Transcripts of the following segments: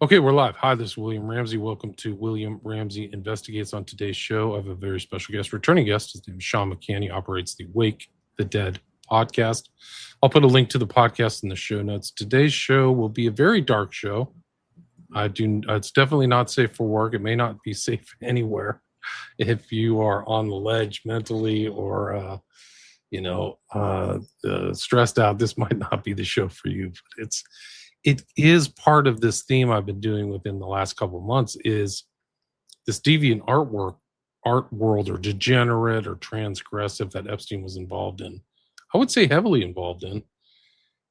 Okay, we're live. Hi, this is William Ramsey. Welcome to William Ramsey Investigates. On today's show, I have a very special guest, returning guest. His name is Sean McCann. He operates the Wake the Dead podcast. I'll put a link to the podcast in the show notes. Today's show will be a very dark show. It's definitely not safe for work. It may not be safe anywhere if you are on the ledge mentally or stressed out. This might not be the show for you, but it is part of this theme I've been doing within the last couple of months, is this deviant art world, or degenerate or transgressive, that Epstein was involved in. I would say heavily involved in.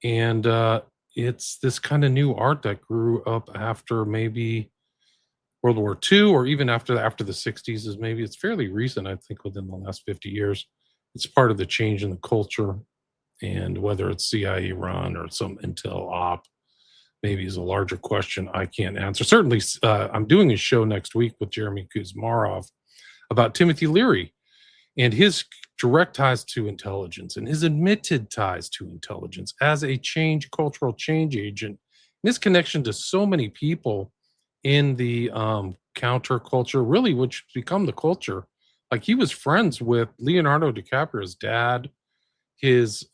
And it's this kind of new art that grew up after maybe World War II, or even after the 60s. It's fairly recent, I think, within the last 50 years. It's part of the change in the culture. And whether it's CIA run or some intel op, maybe is a larger question I can't answer. Certainly, I'm doing a show next week with Jeremy Kuzmarov about Timothy Leary and his direct ties to intelligence and his admitted ties to intelligence as a cultural change agent. And his connection to so many people in the counterculture, really, which become the culture. Like, he was friends with Leonardo DiCaprio's dad. His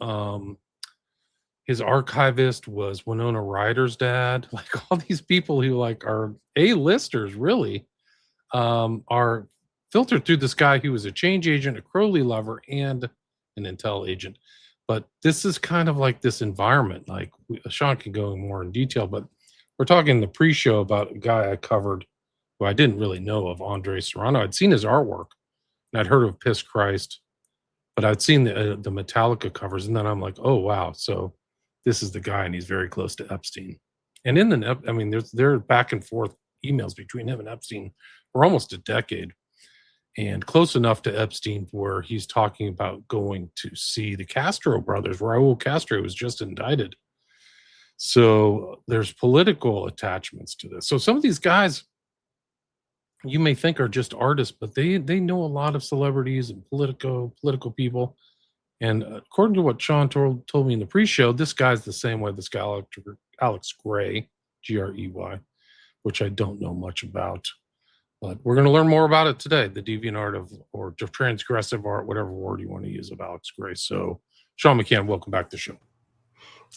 archivist was Winona Ryder's dad. Like, all these people who are A-listers, really, are filtered through this guy who was a change agent, a Crowley lover, and an intel agent. But this is kind of like this environment. Sean can go more in detail, but we're talking in the pre-show about a guy I covered who I didn't really know of, Andre Serrano. I'd seen his artwork, and I'd heard of Piss Christ, but I'd seen the Metallica covers, and then I'm like, oh, wow. So this is the guy, and he's very close to Epstein. And there are back and forth emails between him and Epstein for almost a decade, and close enough to Epstein where he's talking about going to see the Castro brothers. Raul Castro was just indicted. So there's political attachments to this. So some of these guys you may think are just artists, but they know a lot of celebrities and political people. And according to what Sean told me in the pre-show, this guy's the same way. This guy, Alex Gray, Grey, which I don't know much about. But we're going to learn more about it today, the deviant art or transgressive art, whatever word you want to use, of Alex Gray. So, Sean McCann, welcome back to the show.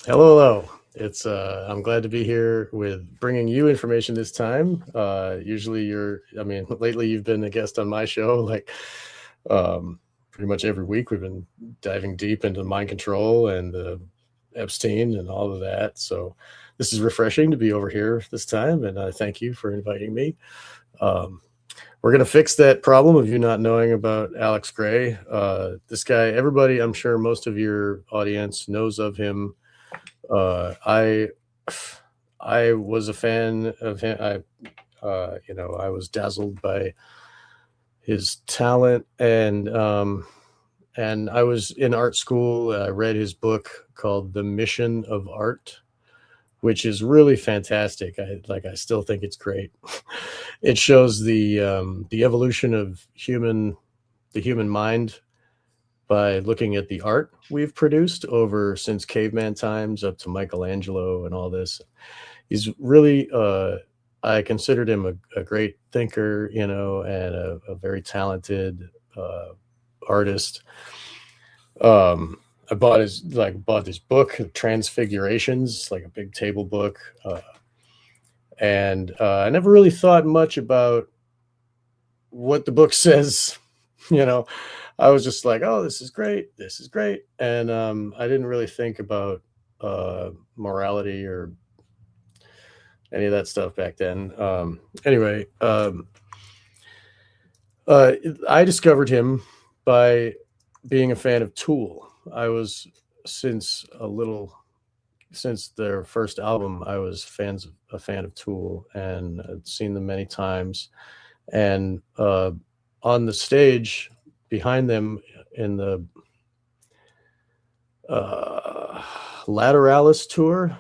Hello. It's I'm glad to be here with bringing you information this time. Usually lately you've been a guest on my show, pretty much every week. We've been diving deep into mind control and Epstein and all of that. So this is refreshing to be over here this time, and I thank you for inviting me. We're going to fix that problem of you not knowing about Alex Gray. This guy, everybody, I'm sure most of your audience knows of him. I was a fan of him. I was dazzled by his talent, and I was in art school. I read his book called The Mission of Art, which is really fantastic. I still think it's great. It shows the evolution of the human mind by looking at the art we've produced since caveman times up to Michelangelo and all this. He's really, I considered him a great thinker, and a very talented artist. I bought his book, Transfigurations, like a big table book. And I never really thought much about what the book says. I was just like, oh, this is great. And I didn't really think about morality or any of that stuff back then. Anyway, I discovered him by being a fan of Tool. I was, since their first album, I was a fan of Tool, and I'd seen them many times. And on the stage behind them in the Lateralis tour,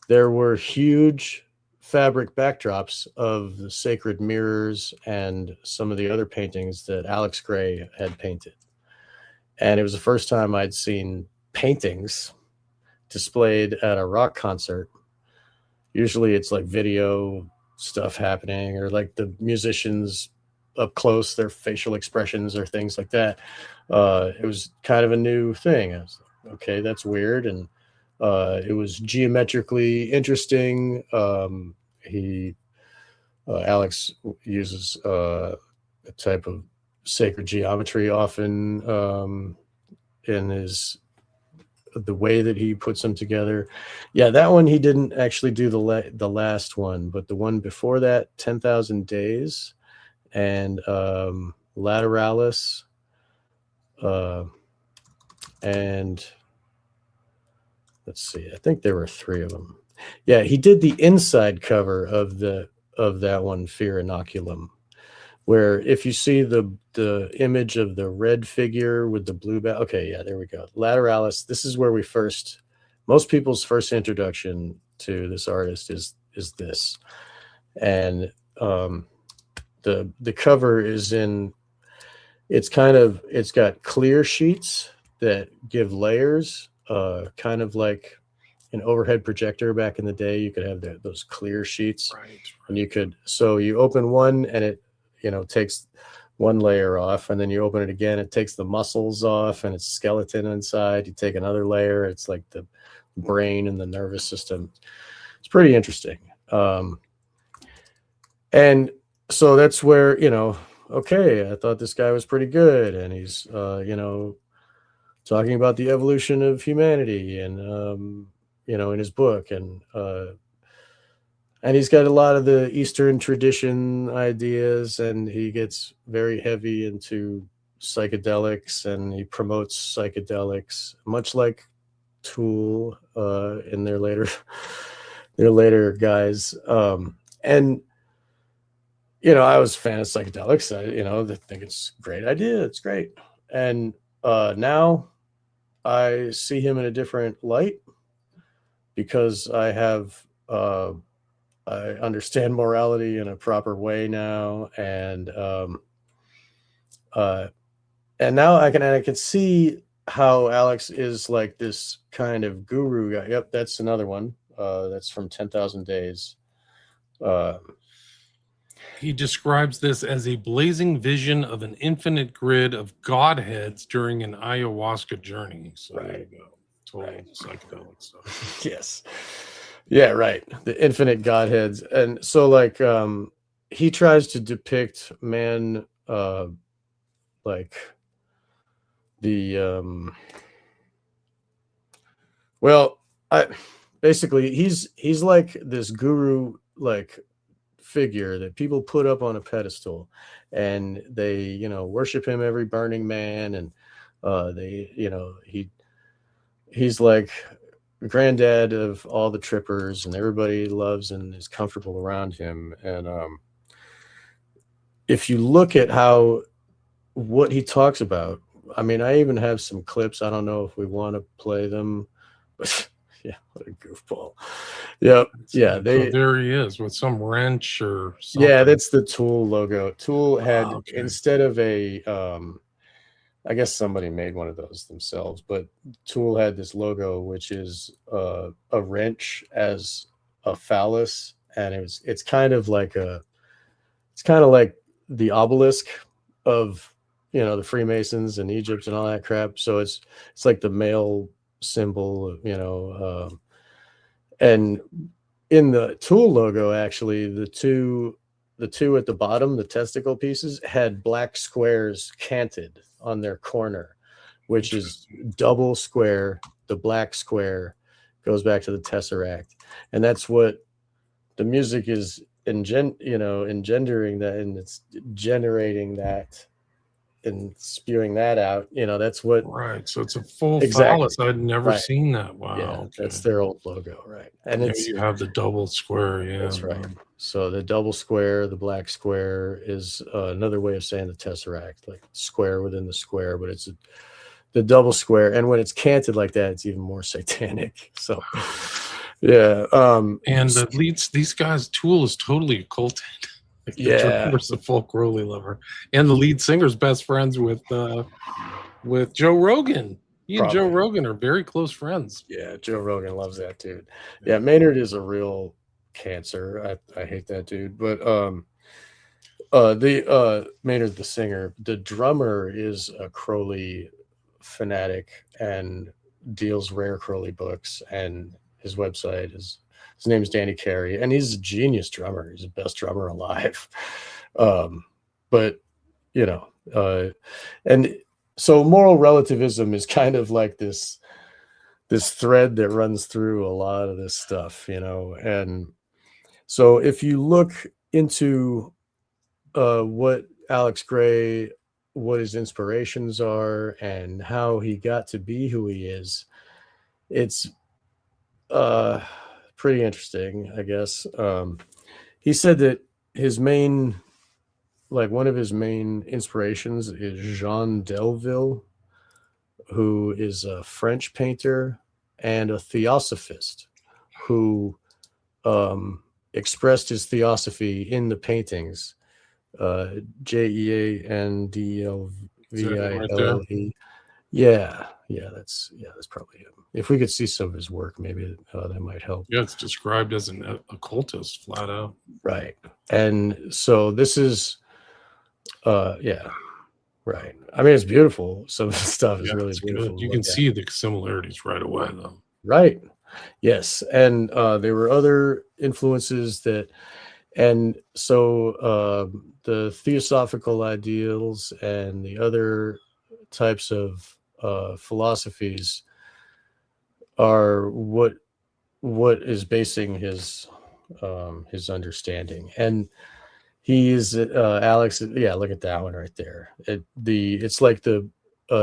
there were huge fabric backdrops of the sacred mirrors and some of the other paintings that Alex Gray had painted. And it was the first time I'd seen paintings displayed at a rock concert. Usually it's like video stuff happening, or like the musicians up close, their facial expressions or things like that. It was kind of a new thing. I was like, okay, that's weird. And it was geometrically interesting. He Alex uses a type of sacred geometry often in the way that he puts them together. Yeah, that one he didn't actually do the last one, but the one before that, 10,000 Days and Lateralis, and let's see, I think there were 3 of them. Yeah, he did the inside cover of that one, Fear Inoculum, where if you see the image of the red figure with the blue back, okay, yeah, there we go. Lateralis. This is where most people's first introduction to this artist is this, and the cover is it's got clear sheets that give layers, kind of like an overhead projector back in the day. You could have those clear sheets, Right. and you open one and it takes one layer off, and then you open it again, it takes the muscles off and it's skeleton inside. You take another layer, it's like the brain and the nervous system. It's pretty interesting. And so that's where, okay, I thought this guy was pretty good, and he's talking about the evolution of humanity, and in his book, and he's got a lot of the Eastern tradition ideas, and he gets very heavy into psychedelics, and he promotes psychedelics, much like Tool in their later guys. And I was a fan of psychedelics. I think it's a great idea. It's great. And now I see him in a different light, because I understand morality in a proper way now, and now I can see how Alex is like this kind of guru guy. Yep, that's another one. That's from 10,000 Days. He describes this as a blazing vision of an infinite grid of godheads during an ayahuasca journey. So Right. There you go. Total psychedelic stuff. Yes. Yeah, right. The infinite godheads. And so like he tries to depict man like the basically he's like this guru like figure that people put up on a pedestal, and they worship him every Burning Man, and he's like granddad of all the trippers, and everybody loves and is comfortable around him. And if you look at what he talks about, I mean, I even have some clips. I don't know if we want to play them, but yeah, what a goofball. Yep. Yeah. So there he is with some wrench or something. Yeah, that's the Tool logo. Tool had, instead of I guess somebody made one of those themselves, but Tool had this logo, which is a wrench as a phallus, and it's kind of like the obelisk of the Freemasons and Egypt and all that crap. So it's like the male symbol, and in the Tool logo, actually, the two at the bottom, the testicle pieces, had black squares canted on their corner, which is double square. The black square goes back to the tesseract, and that's what the music is engendering that, and it's generating that and spewing that out. That's what. Right. So it's a full Exactly. phallus. I'd never seen that. Wow. Yeah, that's their old logo, right? And you have the double square. Yeah, that's right. So the double square, the black square, is another way of saying the tesseract, like square within the square, but it's the double square. And when it's canted like that, it's even more satanic. So yeah. And these guys, Tool is totally occulted. Like the drummer's a folk Roley lover, and the lead singer's best friends with Joe Rogan. He and Joe Rogan are very close friends. Yeah, Joe Rogan loves that dude. Yeah, Maynard is a real cancer. I hate that dude. But Maynard, the singer, the drummer is a Crowley fanatic and deals rare Crowley books, and his website is, his name is Danny Carey, and he's a genius drummer. He's the best drummer alive. But you know, and so moral relativism is kind of like this thread that runs through a lot of this stuff, you know. And so if you look into what Alex Gray, what his inspirations are, and how he got to be who he is, it's pretty interesting, I guess. He said that his main, like one of his main inspirations is Jean Delville, who is a French painter and a theosophist who expressed his theosophy in the paintings. Jeandeville. Yeah, that's probably him. If we could see some of his work, maybe that might help. Yeah, it's described as an occultist, flat out. Right. And so this is, yeah, right. I mean, it's beautiful. Some of the stuff is really beautiful. Good. You can see the similarities right away, though. Right. Yes. And there were other influences that, and so the theosophical ideals and the other types of philosophies are what is basing his understanding. And he is Alex. Yeah, look at that one right there. It's like the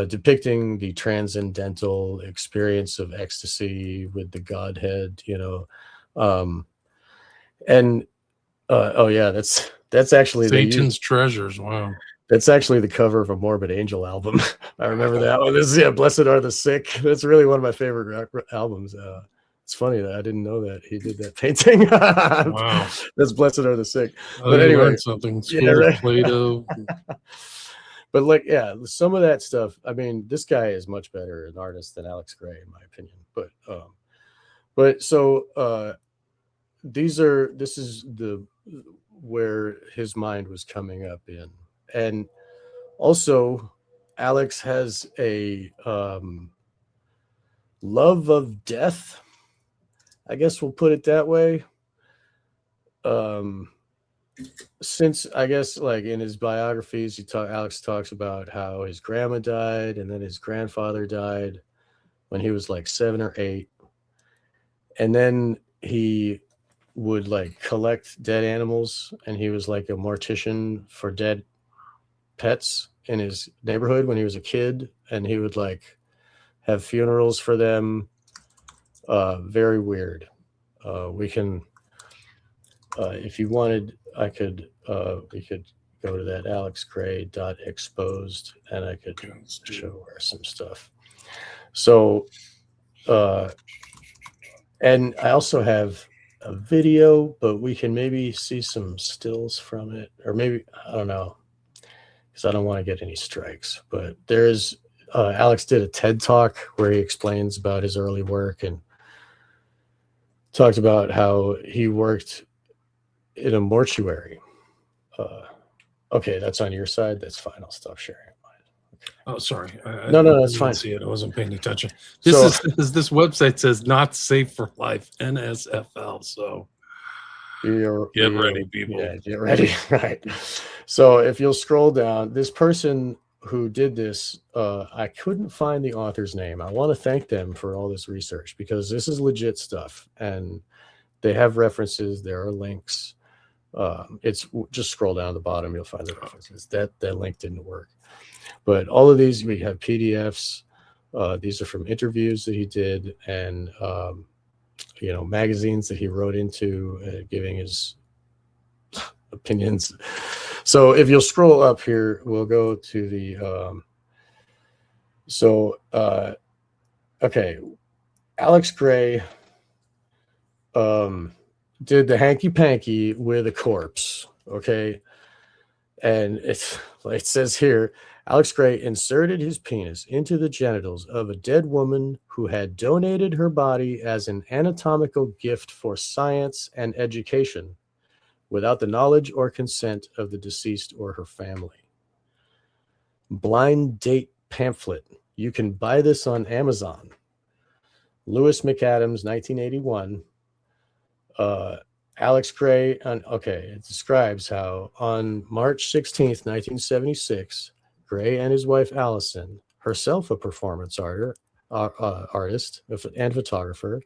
depicting the transcendental experience of ecstasy with the Godhead, you know. And oh yeah, that's actually Satan's Treasures. Wow. That's actually the cover of a Morbid Angel album. I remember that one. This is, Blessed Are the Sick. That's really one of my favorite albums. It's funny that I didn't know that he did that painting. Wow. That's Blessed Are the Sick. But anyway, something Plato. But like, yeah, some of that stuff. I mean, this guy is much better an artist than Alex Gray, in my opinion. But so this is where his mind was coming up in. And also, Alex has a love of death. I guess we'll put it that way. Since I guess, like in his biographies, Alex talks about how his grandma died, and then his grandfather died when he was like 7 or 8, and then he would like collect dead animals, and he was like a mortician for dead pets in his neighborhood when he was a kid, and he would like have funerals for them. Very weird. We can, if you wanted, we could go to that alexgray.exposed, and I could show her some stuff. So and I also have a video, but we can maybe see some stills from it, or maybe, I don't know, because I don't want to get any strikes. But there's Alex did a TED talk where he explains about his early work and talked about how he worked in a mortuary. Okay, that's on your side. That's fine. I'll stop sharing it. Okay. Oh, sorry. No, that's fine. See it. I wasn't paying attention. This website says not safe for life, NSFL. So get ready, people. Yeah, get ready. Right. So if you'll scroll down, this person who did this, I couldn't find the author's name. I want to thank them for all this research, because this is legit stuff, and they have references. There are links. It's just scroll down to the bottom, you'll find the references. That link didn't work, but all of these, we have PDFs. These are from interviews that he did, and magazines that he wrote into, giving his opinions. So if you'll scroll up here, we'll go to the okay, Alex Gray did the hanky panky with a corpse. Okay, And it says here, Alex Gray inserted his penis into the genitals of a dead woman who had donated her body as an anatomical gift for science and education without the knowledge or consent of the deceased or her family. Blind date pamphlet. You can buy this on Amazon. Lewis McAdams, 1981. Alex Gray, it describes how on March 16th, 1976, Gray and his wife Allison, herself a performance artist and photographer,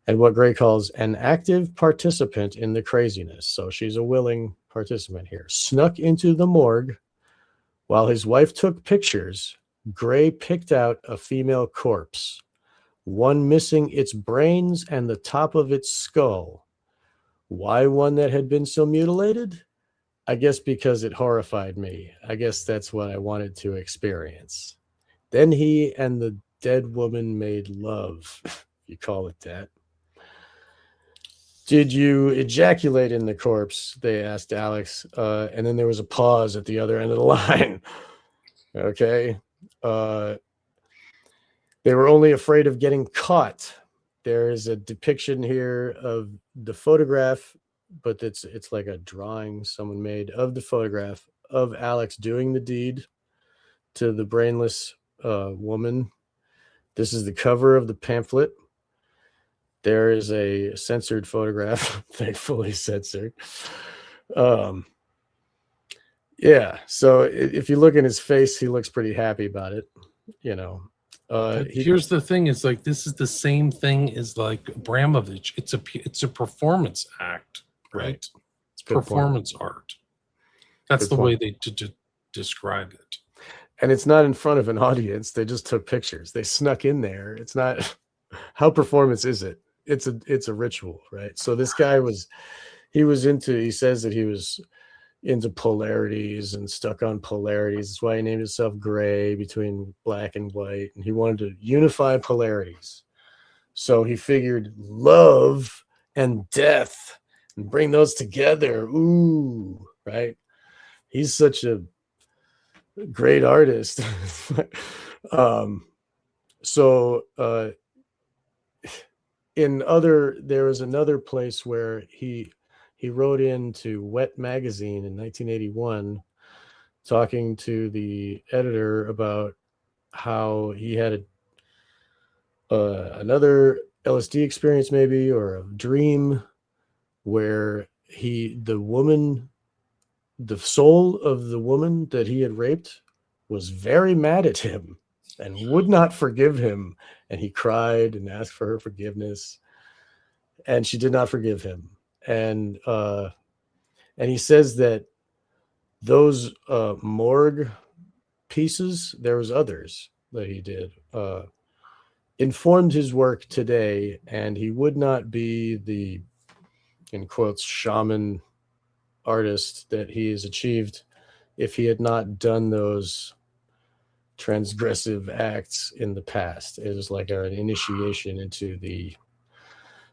and what Gray calls an active participant in the craziness, so she's a willing participant here, snuck into the morgue. While his wife took pictures, Gray picked out a female corpse, one missing its brains and the top of its skull. Why one that had been so mutilated? I guess because it horrified me. I guess that's what I wanted to experience. Then he and the dead woman made love, if you call it that. Did you ejaculate in the corpse? They asked Alex. And then there was a pause at the other end of the line. Okay. They were only afraid of getting caught. There is a depiction here of the photograph, but it's like a drawing someone made of the photograph of Alex doing the deed to the brainless woman. This is the cover of the pamphlet. There is a censored photograph, thankfully censored. Yeah, so if you look in his face, he looks pretty happy about it, you know. Here's the thing: is like this is the same thing as like Abramovich. It's a performance act, right? It's performance art. That's the way they describe it. And it's not in front of an audience. They just took pictures. They snuck in there. It's not. How performance is it? It's a ritual, right? So this guy he says that he was into polarities and stuck on polarities. That's why he named himself Gray, between black and white. And he wanted to unify polarities. So he figured love and death and bring those together. Ooh, right? He's such a great artist. There was another place where he wrote into Wet Magazine in 1981, talking to the editor about how he had another LSD experience, maybe, or a dream, where the soul of the woman that he had raped was very mad at him and would not forgive him. And he cried and asked for her forgiveness, and she did not forgive him. And he says that those morgue pieces, there was others that he did, informed his work today, and he would not be the, in quotes, shaman artist that he has achieved if he had not done those transgressive acts in the past. It was like an initiation into the.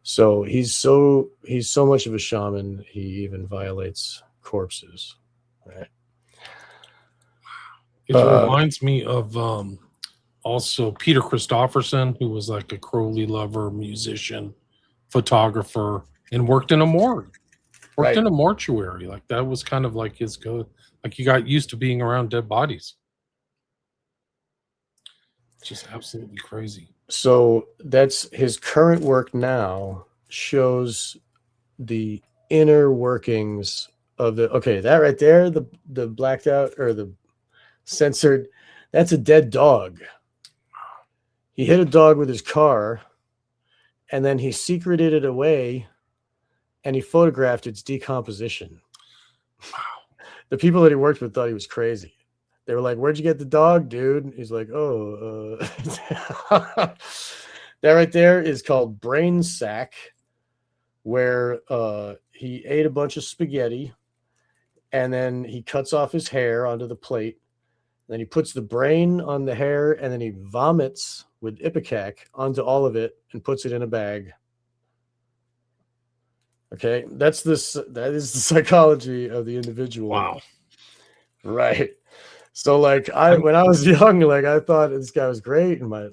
So he's so much of a shaman, he even violates corpses, right? It reminds me of also Peter Christopherson, who was like a Crowley lover, musician, photographer, and worked in a morgue, in a mortuary. Like that was kind of like his go. Like he got used to being around dead bodies. It's just absolutely crazy. So that's his current work now, shows the inner workings of that right there, the blacked out or the censored, that's a dead dog. He hit a dog with his car, and then he secreted it away, and he photographed its decomposition. Wow. The people that he worked with thought he was crazy. They were like, "Where'd you get the dog, dude?" He's like, "Oh, that right there is called brain sack, where he ate a bunch of spaghetti, and then he cuts off his hair onto the plate. Then he puts the brain on the hair, and then he vomits with ipecac onto all of it and puts it in a bag." Okay, that is the psychology of the individual. Wow. Right. So like I'm when I was young, like I thought this guy was great, and my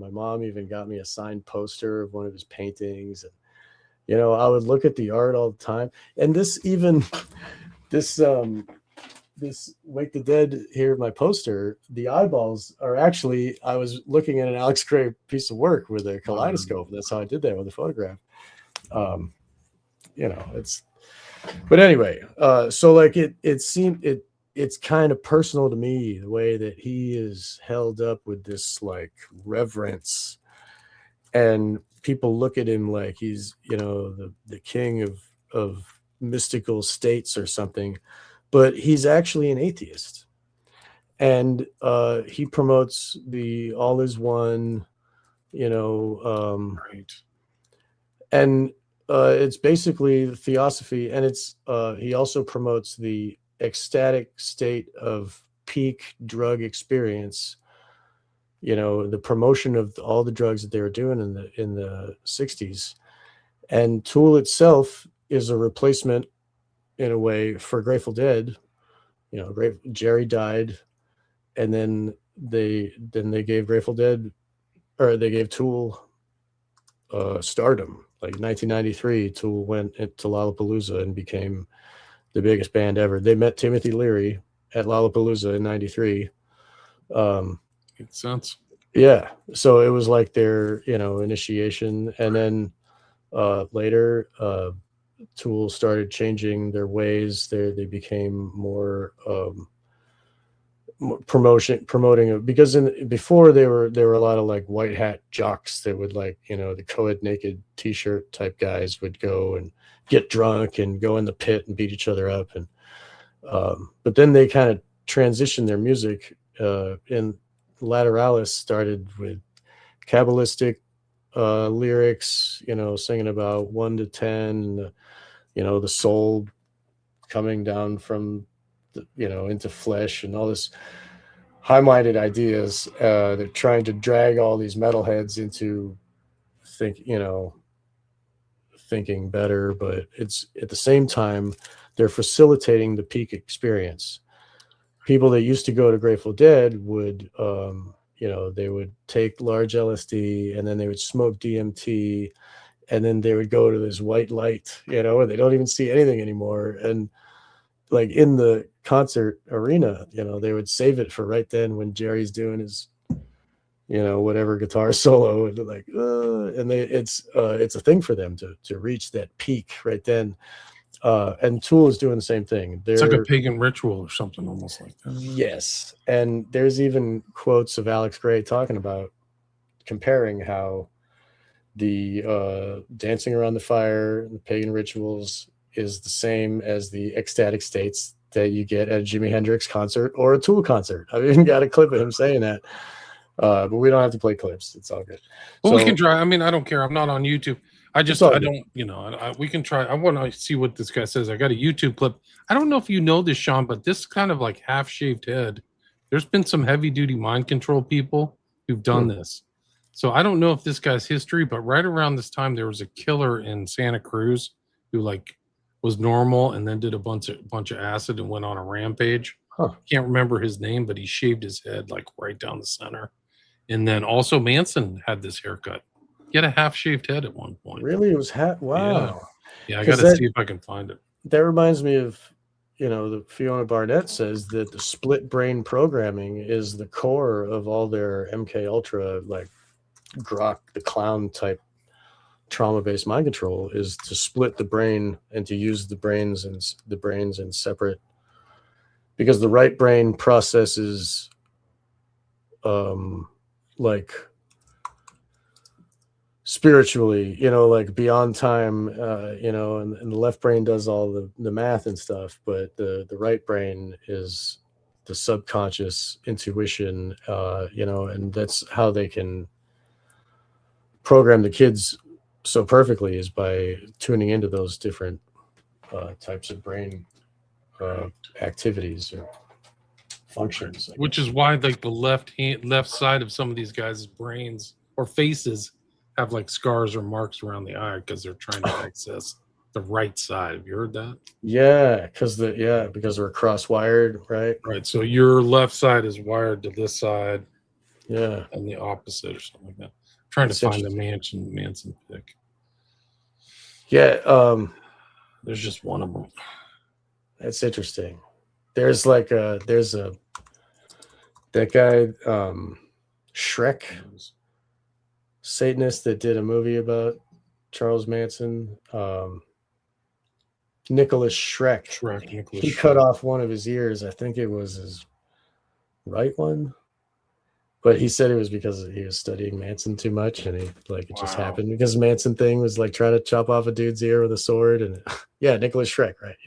mom even got me a signed poster of one of his paintings, and I would look at the art all the time. And this this Wake the Dead here, my poster, the eyeballs are actually, I was looking at an Alex Gray piece of work with a kaleidoscope. That's how I did that with a photograph. Um, it's, but anyway, so like it seemed it's kind of personal to me, the way that he is held up with this like reverence, and people look at him like he's, the king of mystical states or something, but he's actually an atheist. And he promotes the all is one, you know, right. and it's basically the theosophy, and he also promotes the ecstatic state of peak drug experience. The promotion of all the drugs that they were doing in the 60s, and Tool itself is a replacement in a way for Grateful Dead. Jerry died, and then they gave Grateful Dead, or they gave Tool stardom. Like 1993, Tool went to Lollapalooza and became the biggest band ever. They met Timothy Leary at Lollapalooza in '93. Makes sense. Yeah, so it was like their initiation, and then later Tool started changing their ways. They became more promoting it, because before there were a lot of like white hat jocks that would, like, the co-ed naked t-shirt type guys would go and get drunk and go in the pit and beat each other up, and but then they kind of transitioned their music, and Lateralis started with Kabbalistic lyrics, singing about 1 to 10, the soul coming down from into flesh, and all this high-minded ideas. They're trying to drag all these metalheads into thinking better, but it's at the same time they're facilitating the peak experience. People that used to go to Grateful Dead would they would take large LSD, and then they would smoke DMT, and then they would go to this white light, where they don't even see anything anymore. And like in the concert arena, they would save it for right then when Jerry's doing his, whatever guitar solo, and they're like, and it's a thing for them to reach that peak right then. And Tool is doing the same thing. It's like a pagan ritual or something, almost like that. Yes, and there's even quotes of Alex Gray talking about comparing how the dancing around the fire and the pagan rituals is the same as the ecstatic states that you get at a Jimi Hendrix concert or a Tool concert. I've even got a clip of him saying that, but we don't have to play clips. It's all good. Well, we can try. I mean, I don't care. I'm not on YouTube. I don't, we can try. I want to see what this guy says. I got a YouTube clip. I don't know if you know this, Sean, but this kind of like half-shaved head, there's been some heavy-duty mind control people who've done this. So I don't know if this guy's history, but right around this time, there was a killer in Santa Cruz who like was normal and then did a bunch of acid and went on a rampage. Can't remember his name, but he shaved his head like right down the center. And then also Manson had this haircut. He had a half-shaved head at one point. Really? It was wow. Yeah, I got to see if I can find it. That reminds me of, the Fiona Barnett says that the split brain programming is the core of all their MK Ultra, like Grok the Clown type trauma-based mind control, is to split the brain and to use the brains in separate, because the right brain processes like spiritually, like beyond time, and the left brain does all the math and stuff, but the right brain is the subconscious intuition, and that's how they can program the kids so perfectly, is by tuning into those different types of brain activities or functions. Which is why like the left side of some of these guys' brains or faces have like scars or marks around the eye, because they're trying to access the right side. Have you heard that? Yeah, because we're cross-wired, right? Right. So your left side is wired to this side Yeah, and the opposite or something like that. I'm trying to that's find the interesting. Manson pick. Yeah, There's just one of them. that's interesting. There's that guy, Shrek, Satanist, that did a movie about Charles Manson. Nicholas Shrek. Nicholas He Shrek. cut off one of his ears. I think it was his right one, but he said it was because he was studying Manson too much, and it just happened because Manson thing was like trying to chop off a dude's ear with a sword, and yeah, Nicholas Shrek, right?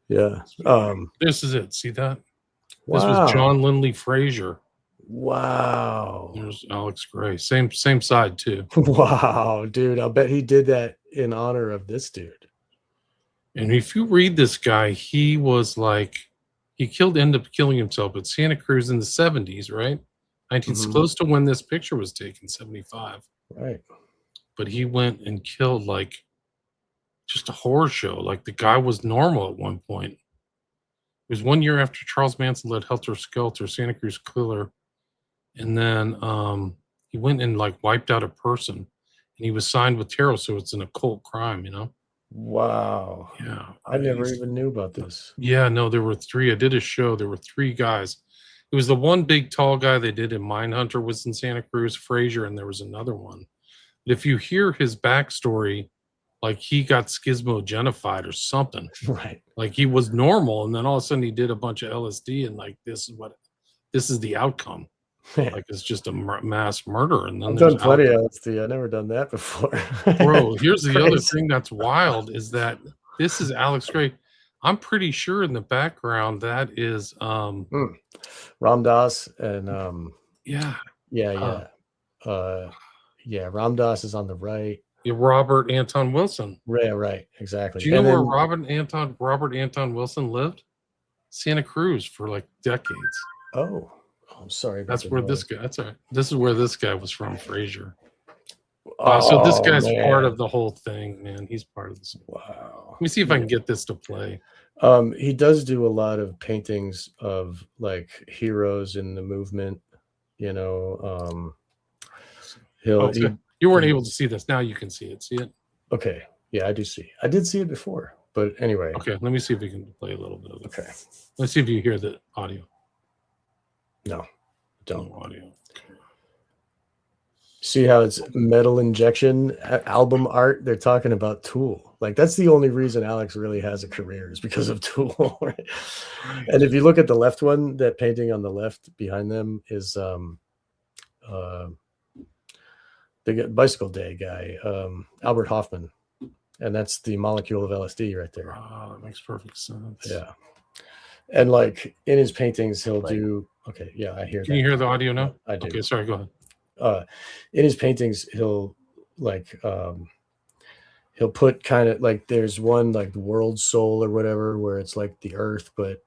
Yeah. This is it. See that? Wow. This was John Lindley Frazier. Wow. There's Alex Gray. Same side too. Wow, dude. I'll bet he did that in honor of this dude. And if you read this guy, he was like, he ended up killing himself at Santa Cruz in the 70s, right? Close to when this picture was taken, 75. Right. But he went and killed like just a horror show. Like the guy was normal at one point. It was 1 year after Charles Manson led Helter Skelter, Santa Cruz Killer. And then he went and like wiped out a person. And he was signed with tarot, so it's an occult crime, you know? Wow. Yeah. I never even knew about this. Yeah, no, there were 3. I did a show. There were 3 guys. It was the one big tall guy they did in Mindhunter was in Santa Cruz, Frazier, and there was another one. But if you hear his backstory, like he got schismogenified or something. Right. Like he was normal, and then all of a sudden he did a bunch of LSD, and like this is the outcome. Like it's just a mass murder. And then I've done plenty of LSD. I've never done that before. Bro, here's the other thing that's wild is that this is Alex Gray. I'm pretty sure in the background that is Ram Dass and Ram Dass is on the right. Robert Anton Wilson. Right, exactly. Do you know where Robert Anton Wilson lived? Santa Cruz for like decades. Oh, I'm sorry. That's where this guy. That's all right. This is where this guy was from, Frazier. So this guy's part of the whole thing, man. He's part of this. Wow. Let me see if I can get this to play. He does do a lot of paintings of like heroes in the movement. You know, you weren't able to see this. Now you can see it. See it? Okay. Yeah, I do see. I did see it before, but anyway. Okay, let me see if we can play a little bit of it. Okay. Let's see if you hear the audio. No, don't. No audio. Okay. See how it's metal injection album art? They're talking about Tool. Like that's the only reason Alex really has a career is because of Tool. Right? And if you look at the left one, that painting on the left behind them is the Bicycle Day guy, Albert Hoffman. And that's the molecule of LSD right there. Oh, that makes perfect sense. Yeah. And like in his paintings, he'll do. Okay, yeah, I hear. Can you hear the audio now? I do. Okay, sorry, go ahead. In his paintings, he'll like he'll put kind of like there's one like the world soul or whatever where it's like the earth, but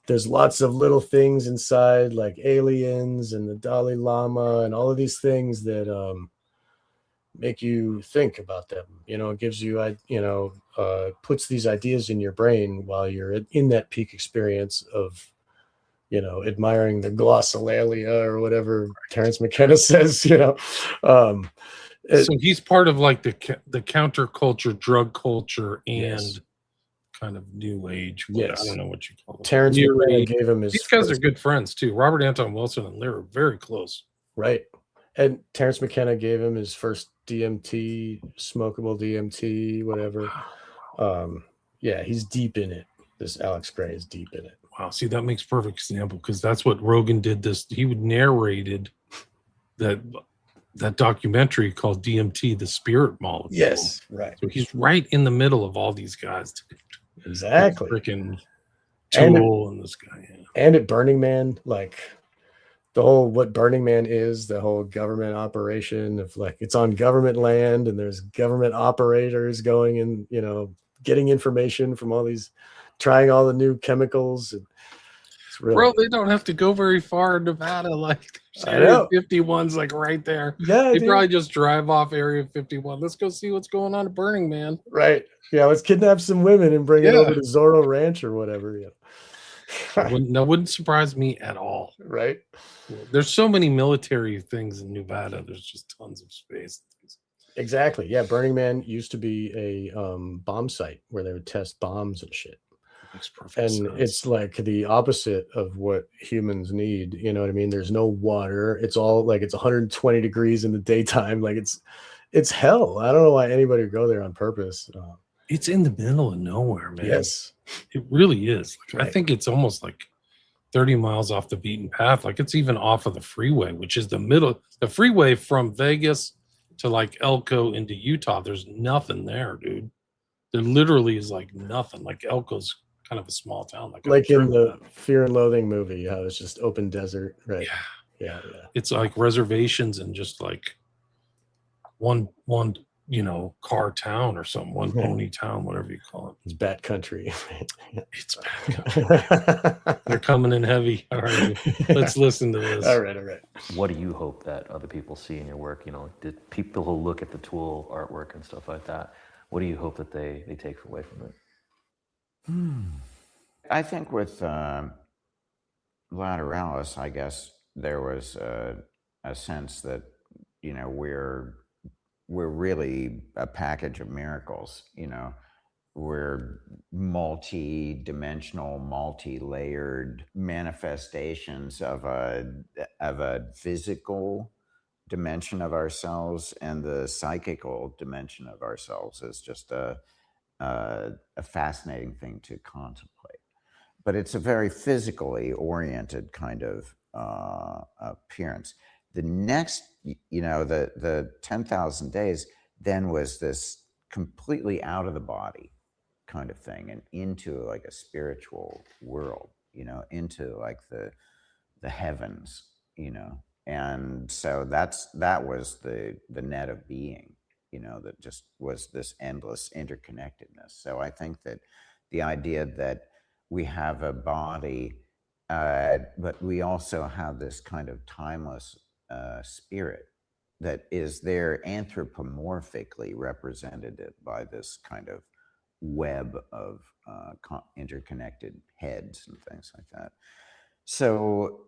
there's lots of little things inside like aliens and the Dalai Lama and all of these things that make you think about them. You know, it gives you puts these ideas in your brain while you're in that peak experience of, you know, admiring the glossolalia or whatever Terence McKenna says, you know. So he's part of like the counterculture, drug culture, and kind of new age. Yes. I don't know what you call it. Terence McKenna gave him his. These guys are good friends too. Robert Anton Wilson and they're very close. Right. And Terence McKenna gave him his first DMT, smokable DMT, whatever. Yeah, he's deep in it. This Alex Gray is deep in it. Wow, see, that makes perfect example because that's what Rogan did. He narrated that documentary called DMT, the Spirit Molecule. Yes, right. So he's right in the middle of all these guys. Exactly. Freaking Tool and this guy. Yeah. And at Burning Man, like the whole what Burning Man is, the whole government operation of like it's on government land and there's government operators going and, you know, getting information from all these, trying all the new chemicals. And it's Really. Bro, they don't have to go very far in Nevada. Like, I Area know. 51's like right there. Yeah, They dude. probably just drive off Area 51. Let's go see what's going on at Burning Man. Right. Yeah, let's kidnap some women and bring it over to Zorro Ranch or whatever. Yeah. That wouldn't surprise me at all. Right. There's so many military things in Nevada. There's just tons of space. Exactly. Yeah, Burning Man used to be a bomb site where they would test bombs and shit. Makes perfect And sense. it's like the opposite of what humans need. You know what I mean? There's no water. It's all like it's 120 degrees in the daytime. Like it's hell. I don't know why anybody would go there on purpose. It's in the middle of nowhere, man. Yes, it really is. Like, right. I think it's almost like 30 miles off the beaten path. Like it's even off of the freeway, which is the freeway from Vegas to like Elko into Utah. There's nothing there, dude. There literally is like nothing. Like Elko's kind of a small town, like in the Fear and Loathing movie, how it's just open desert, right? Yeah. It's like reservations and just like one car town or something, one pony town, whatever you call it. It's bat country. It's bat country. They're coming in heavy. All right, let's listen to this. All right. What do you hope that other people see in your work? The people who look at the Tool artwork and stuff like that, what do you hope that they take away from it? I think with Lateralis, I guess there was a sense that we're really a package of miracles. We're multi-dimensional, multi-layered manifestations of a physical dimension of ourselves, and the psychical dimension of ourselves is just a fascinating thing to contemplate. But it's a very physically oriented kind of appearance. The next, the 10,000 days then was this completely out of the body kind of thing, and into like a spiritual world, into like the heavens, and so that was the net of being, that just was this endless interconnectedness. So I think that the idea that we have a body, but we also have this kind of timeless spirit that is there anthropomorphically represented by this kind of web of interconnected heads and things like that. So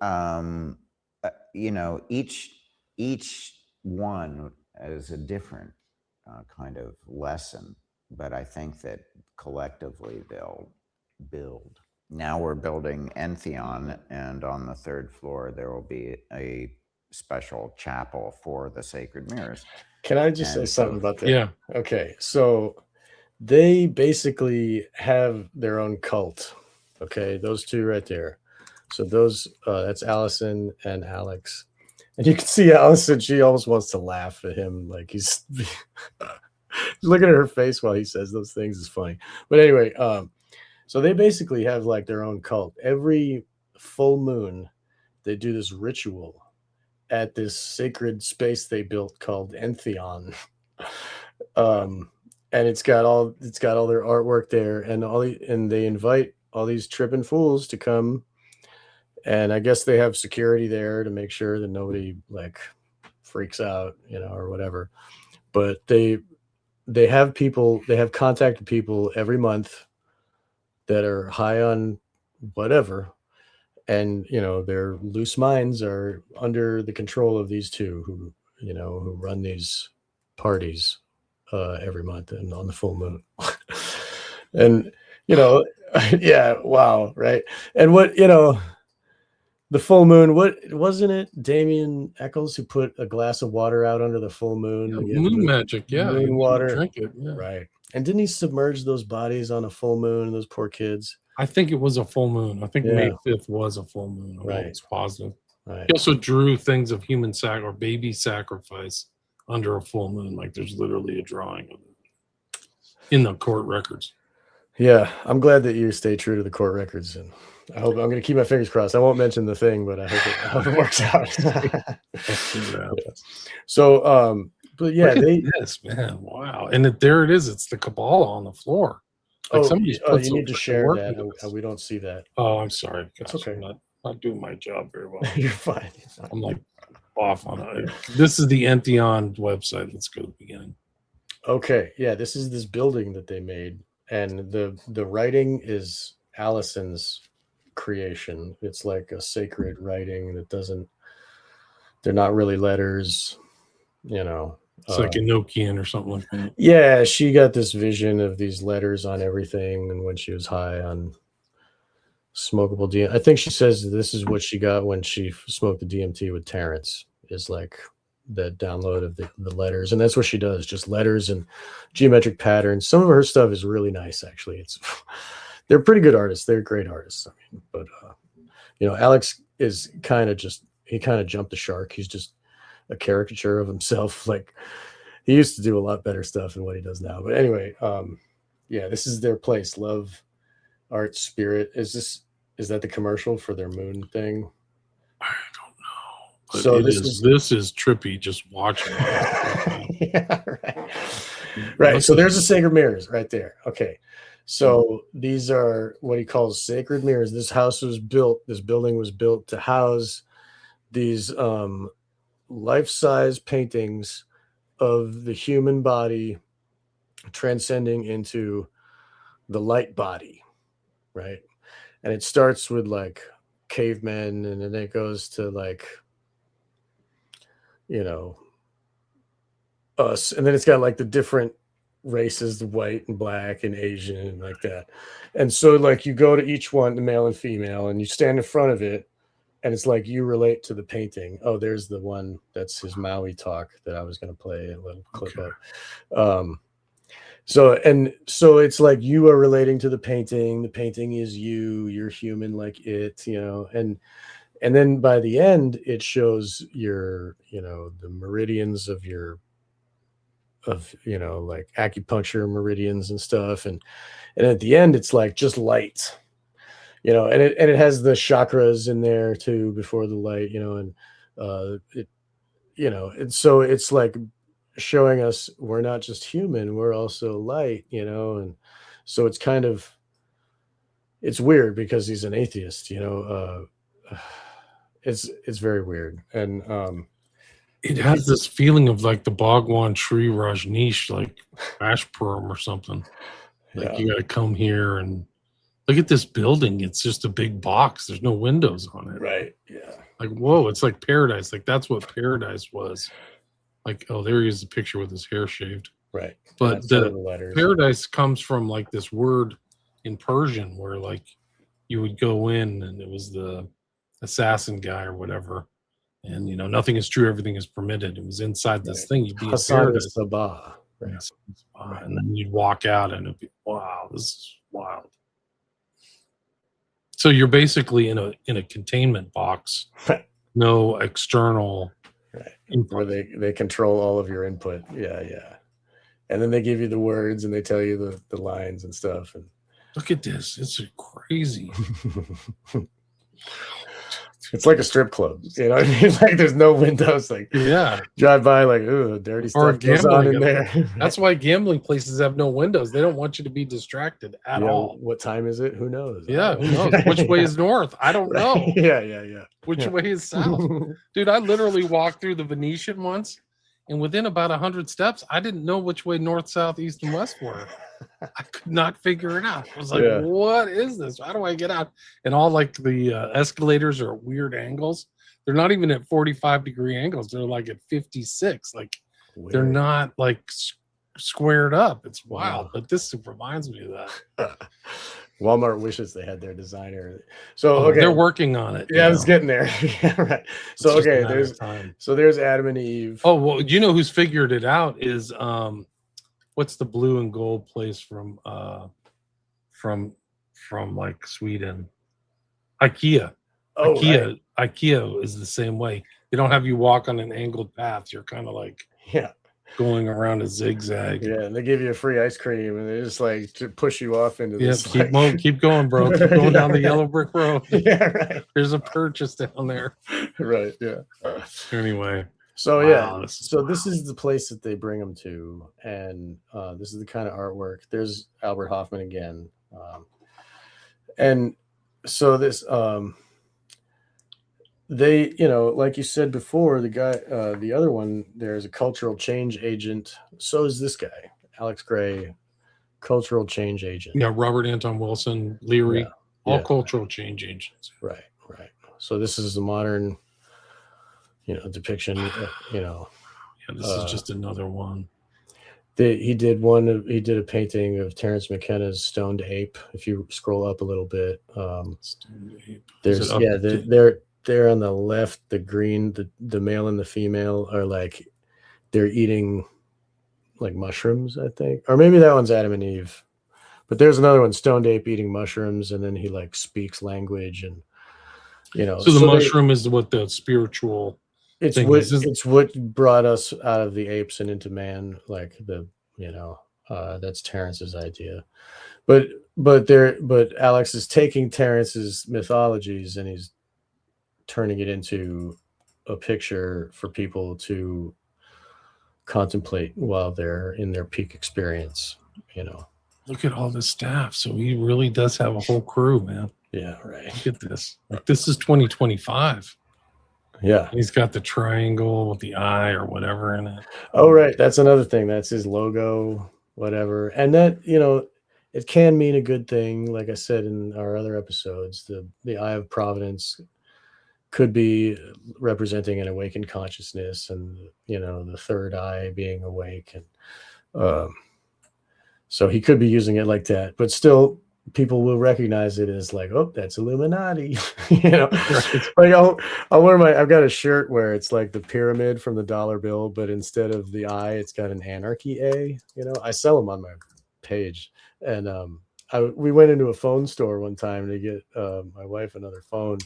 each one is a different kind of lesson, but I think that collectively they'll build. Now we're building Entheon, and on the 3rd floor there will be a special chapel for the sacred mirrors. Can I just say something about that? Yeah. Okay, so they basically have their own cult. Okay, those two right there. So those that's Allison and Alex, and you can see Allison. She almost wants to laugh at him, like he's looking at her face while he says those things is funny. But anyway, so they basically have like their own cult. Every full moon, they do this ritual at this sacred space they built called Entheon. And it's got all their artwork there, and they invite all these tripping fools to come. And I guess they have security there to make sure that nobody like freaks out, or whatever. But they have contacted people every month that are high on whatever, and their loose minds are under the control of these two who run these parties every month and on the full moon. And yeah, wow, right. And what the full moon, what wasn't it Damien Eccles who put a glass of water out under the full moon? Moon magic, moon water, drink it, right? And didn't he submerge those bodies on a full moon, those poor kids? I think it was a full moon. I think May 5th was a full moon. Right. It's positive. Right. He also drew things of human or baby sacrifice under a full moon. Like there's literally a drawing of it in the court records. Yeah, I'm glad that you stay true to the court records, and I'm going to keep my fingers crossed. I won't mention the thing, but I hope it works out. So, but yeah, this man, wow, and there it is. It's the Kabbalah on the floor. Like somebody's put you need to some freaking share work that. into this. We don't see that. Oh, I'm sorry. It's Gosh, okay. I'm not doing my job very well. You're fine. I'm like off on it. This is the Entheon website. Let's go to the beginning. Okay, yeah, this is this building that they made, and the writing is Allison's creation. It's like a sacred writing that doesn't. They're not really letters, you know. It's like Enochian or something like that. Yeah, she got this vision of these letters on everything, and when she was high on smokable DMT, I think she says this is what she got when she smoked the DMT with Terrence. Is like the download of the letters, and that's what she does, just letters and geometric patterns. Some of her stuff is really nice, actually. It's they're pretty good artists. They're great artists. I mean, but you know, Alex is kind of jumped the shark. He's just a caricature of himself. Like he used to do a lot better stuff than what he does now. But anyway, yeah, this is their place. Love, Art, Spirit. Is that the commercial for their moon thing? I don't know. But So this is trippy just watching it. Yeah, right. So there's the sacred mirrors right there. Okay. So these are what he calls sacred mirrors. This building was built to house these life-size paintings of the human body transcending into the light body, right? And it starts with like cavemen, and then it goes to like, you know, us, and then it's got like the different races, the white and black and Asian and like that. And so like you go to each one, the male and female, and you stand in front of it, and it's like you relate to the painting. Oh, there's the one that's his Maui talk that I was going to play a little clip of. So it's like you are relating to the painting is you're human like it, you know, and then by the end it shows your, you know, the meridians of you know, like acupuncture meridians and stuff, and at the end it's like just light, you know, and it has the chakras in there too before the light, you know, and it, you know, and so it's like showing us we're not just human, we're also light, you know. And so it's kind of, it's weird because he's an atheist, you know. It's very weird. And it has this feeling of like the Bhagwan Sri Rajneesh, like Ashpuram or something. Like you got to come here and look at this building. It's just a big box. There's no windows on it. Right. Yeah. Like, whoa, it's like paradise. Like that's what paradise was. Like, oh, there he is, the picture with his hair shaved. Right. But the letters. Paradise comes from like this word in Persian where like you would go in and it was the assassin guy or whatever. And, you know, nothing is true. Everything is permitted. It was inside this thing. You'd be in paradise. Sabah. Right. And then you'd walk out and it'd be, wow, this is wild. So you're basically in a containment box, no external. Right. Where they control all of your input. Yeah. And then they give you the words and they tell you the lines and stuff. And look at this. It's crazy. It's like a strip club, you know what I mean? Like there's no windows. Like drive by, like ooh, dirty stuff goes on in there. That's why gambling places have no windows. They don't want you to be distracted at all. What time is it? Who knows? Yeah, who knows? Which way is north? I don't know. Yeah. Which way is south? Dude, I literally walked through the Venetian once, and within about 100 steps, I didn't know which way north, south, east, and west were. I could not figure it out. I was like, what is this? How do I get out? And all like the escalators are at weird angles. They're not even at 45-degree angles. They're like at 56. Like they're not like squared up. It's wild. But this reminds me of that. Walmart wishes they had their designer. So okay, they're working on it. Yeah, I was getting there. Yeah, right. So okay, there's Adam and Eve. Oh well, you know who's figured it out is what's the blue and gold place from like Sweden? IKEA. Oh, IKEA is the same way. They don't have you walk on an angled path. You're kind of like going around a zigzag. Yeah, and they give you a free ice cream, and they just like to push you off into this. Keep going, bro. Keep going down the yellow brick road. Yeah, right. There's a purchase down there. Right. Yeah. Anyway. So Wow, this is so this is the place that they bring him to, and this is the kind of artwork. There's Albert Hoffman again, and so this they, like you said before, the guy, the other one, there's a cultural change agent. So is this guy, Alex Gray, cultural change agent. Yeah, Robert Anton Wilson, Leary, Yeah, all yeah. cultural change agents. Right. So this is a modern, depiction. Yeah, this is just another one. He did a painting of Terence McKenna's Stoned Ape. If you scroll up a little bit, Stoned Ape. there's they're on the left. The green, the male and the female are like they're eating like mushrooms, I think, or maybe that one's Adam and Eve. But there's another one, Stoned Ape eating mushrooms, and then he like speaks language, and So the mushroom is what the spiritual. It's what brought us out of the apes and into man, like that's Terrence's idea. But Alex is taking Terrence's mythologies and he's turning it into a picture for people to contemplate while they're in their peak experience. Look at all this staff. So he really does have a whole crew, man. Yeah, right. Look at this. Like, this is 2025. Yeah. And he's got the triangle with the eye or whatever in it. Oh, right. That's another thing. That's his logo, whatever. And that, it can mean a good thing. Like I said in our other episodes, the Eye of Providence could be representing an awakened consciousness and, the third eye being awake. And so he could be using it like that. But still, people will recognize it as like, oh, that's Illuminati. Right. Like I've got a shirt where it's like the pyramid from the dollar bill, but instead of the eye, it's got an anarchy A. I sell them on my page. And we went into a phone store one time to get my wife another phone.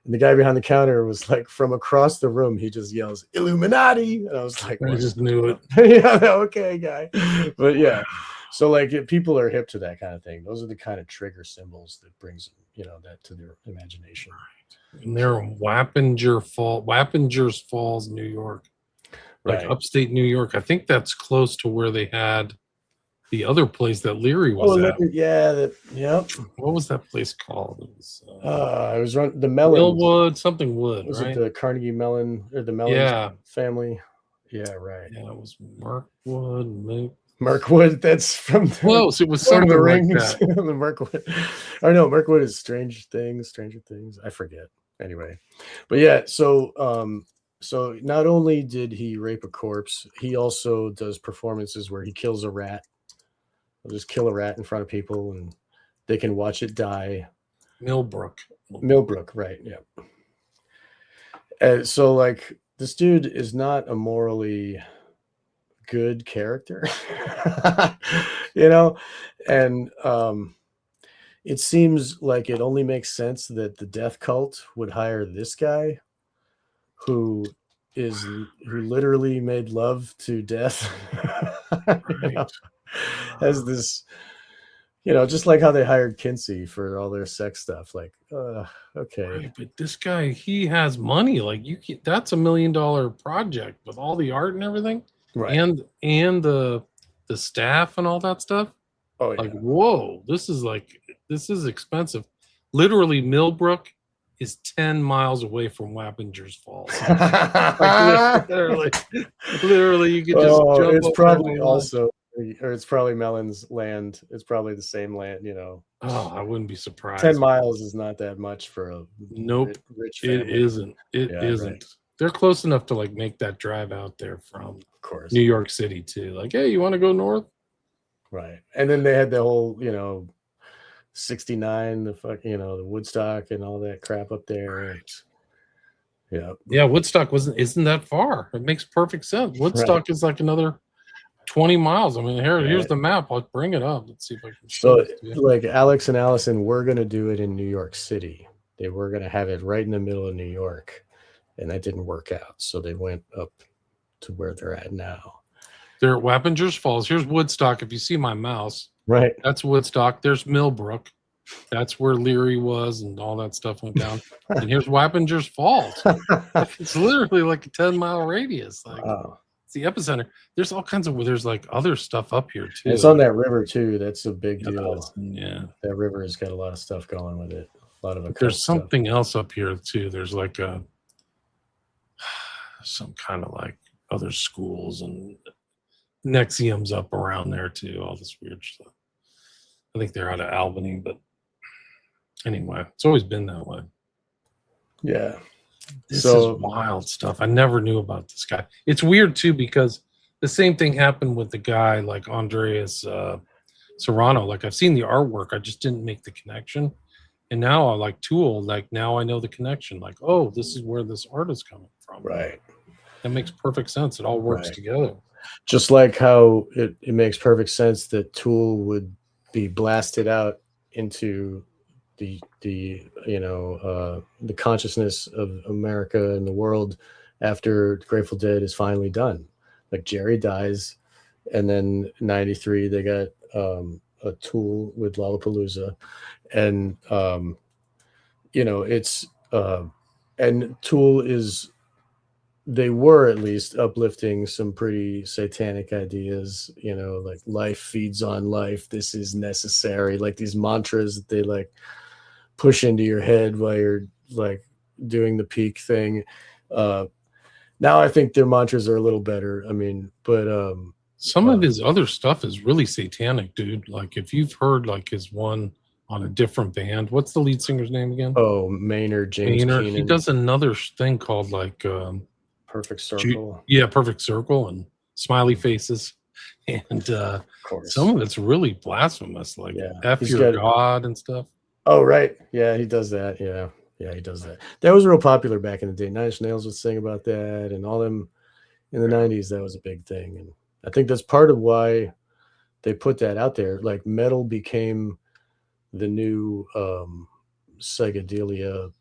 And the guy behind the counter was like, from across the room, he just yells, Illuminati. And I was like, I just knew it. Yeah, okay, guy. But yeah. So like if people are hip to that kind of thing, those are the kind of trigger symbols that brings, that to their imagination. Right. And they're in Wappingers Falls, New York. Like upstate New York. I think that's close to where they had the other place that Leary was at. Yeah. What was that place called? It was the Mellon. Millwood, something Wood, was right? it the Carnegie Mellon or the Mellon family? Yeah, right. Yeah, it was Mirkwood. Mirkwood, that's from close. It was something the like Rings. that. The Mirkwood. I know Mirkwood is Stranger Things. I forget. Anyway, but yeah. So not only did he rape a corpse, he also does performances where he kills a rat. He'll just kill a rat in front of people, and they can watch it die. Millbrook, right? Yeah. So like this dude is not a morally good character, and it seems like it only makes sense that the death cult would hire this guy who literally made love to death. right. As this, just like how they hired Kinsey for all their sex stuff. Like, okay, right, but this guy, he has money. Like that's $1 million project with all the art and everything. Right. And the staff and all that stuff. Oh, yeah. Like, whoa, this is expensive. Literally, Millbrook is 10 miles away from Wappingers Falls. Like, literally, you could just jump. It's probably also, or it's probably Mellon's land. It's probably the same land, Oh, I wouldn't be surprised. 10 miles is not that much for a rich family. It isn't. It isn't. Right. They're close enough to like make that drive out there from, of course, New York City too. Like, hey, you want to go north? Right. And then they had the whole, 69, the Woodstock and all that crap up there. Right. Yeah. Yeah. Woodstock isn't that far. It makes perfect sense. Woodstock is like another 20 miles. I mean, here's the map. I'll bring it up. Let's see if I can show it. Like Alex and Allison were going to do it in New York City. They were going to have it right in the middle of New York. And that didn't work out. So they went up to where they're at now. They're at Wappingers Falls. Here's Woodstock. If you see my mouse, right, that's Woodstock. There's Millbrook. That's where Leary was, and all that stuff went down. And here's Wappingers Falls. It's literally like a 10-mile radius. Like Wow. it's the epicenter. There's all kinds of there's like other stuff up here too. It's on that river too. That's a big deal. Yeah. That river has got a lot of stuff going with it. A lot of occult There's stuff. something else up here too. There's like some kind of like other schools and Nexium's up around there too. All this weird stuff. I think they're out of Albany, but anyway, it's always been that way. Yeah. This So- is wild stuff. I never knew about this guy. It's weird too because the same thing happened with the guy like Andreas Serrano. Like I've seen the artwork, I just didn't make the connection. And now I like Tool. Like now I know the connection. Like, oh, this is where this art is coming from. Right. That makes perfect sense. It all works Right. together. Just like how it makes perfect sense that Tool would be blasted out into the consciousness of America and the world after Grateful Dead is finally done. Like Jerry dies, and then '93 they got a Tool with Lollapalooza, and it's and Tool is. They were at least uplifting some pretty satanic ideas, like life feeds on life. This is necessary. Like these mantras that they like push into your head while you're like doing the peak thing. Now I think their mantras are a little better. I mean, but some of his other stuff is really satanic, dude. Like if you've heard like his one on a different band, what's the lead singer's name again? Oh, Maynard, James Maynard. Keenan. He does another thing called like Perfect Circle. Yeah, Perfect Circle and smiley faces. And Of course. some of it's really blasphemous, like Yeah. F He's your got- God and stuff. Oh, right. Yeah, he does that. Yeah, he does that. That was real popular back in the day. Nine Inch Nails would sing about that, and all them in the '90s. That was a big thing, and I think that's part of why they put that out there. Like metal became the new psychedelia.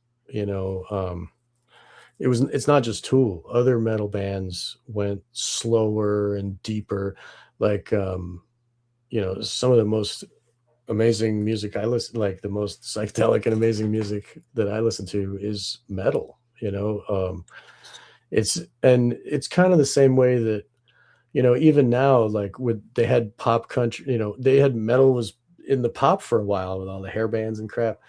It's not just Tool. Other metal bands went slower and deeper. Like some of the most amazing music I listen, like the most psychedelic and amazing music that I listen to is metal. It's kind of the same way that even now, like they had pop country, they had metal was in the pop for a while with all the hair bands and crap,